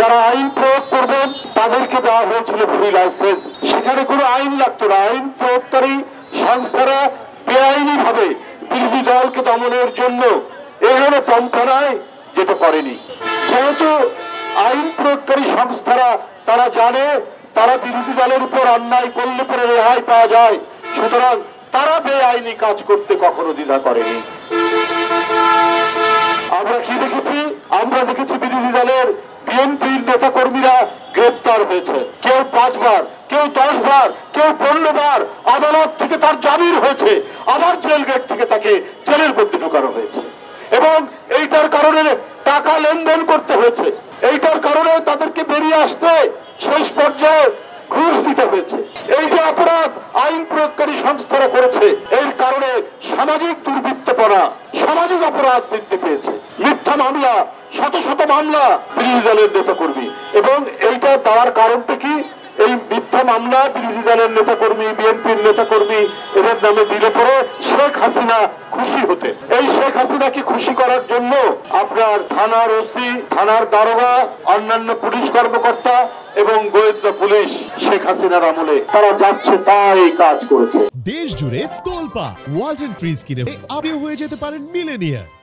যারা আইন প্রয়োগ করবেন তাদেরকে দেওয়া হয়েছিল ফ্রি লাইসেন্স। সেখানে কোনো আইন লাগতো না। আইন প্রয়োগকারী সংস্থারা বেআইনি ভাবে বিরোধী দলকে দমনের জন্য এখানে পন্থায় যেতে পারেনি। যেহেতু আইন প্রয়োগকারী সংস্থারা তারা জানে তারা বিরোধী দলের উপর অন্যায় করলে পরে রেহাই পাওয়া যায়, সুতরাং তারা বেআইনি কাজ করতে কখনো দ্বিধা করেনি। আমরা কি দেখেছি? আমরা দেখেছি বিরোধী দলের বিএনপির নেতা কর্মীরা গ্রেপ্তার হয়েছে। কেউ 5 বার, কেউ 10 বার, কেউ 15 বার আদালত থেকে তার জামিন হয়েছে, আবার জেল গেট থেকে তাকে জেলের মধ্যে ঢোকানো হয়েছে এবং এইটার কারণে টাকা লেনদেন করতে হয়েছে। এইটার কারণে তাদেরকে বেরিয়ে আসতে শেষ পর্যায়ে ঘুষ দিতে হয়েছে। এই যে অপরাধ আইন প্রয়োগকারী সংস্থারা করেছে, এর কারণে সামাজিক দুর্বৃত্তপনা, সামাজিক অপরাধ বৃদ্ধি পেয়েছে। মিথ্যা মামলা, শত শত মামলা বিরোধী দলের নেতাকর্মী, এবং এইটা দেওয়ার কারণটা কি? এই মিথ্যা মামলা বিরোধী দলের নেতাকর্মী, বিএনপির নেতাকর্মী এদের নামে দিলে পরে শেখ হাসিনা খুশি হতেন। এই শেখ হাসিনাকে খুশি করার জন্য আপনার থানার ওসি, থানার দারোগা, অন্যান্য পুলিশ কর্মকর্তা এবং গোয়েন্দা পুলিশ শেখ হাসিনার আমলে তারা যাচ্ছে তাই কাজ করেছে। দেশ জুড়ে তোলপা ওয়ালটন ফ্রিজ কিনে আপনিও হয়ে যেতে পারেন মিলেনিয়ার।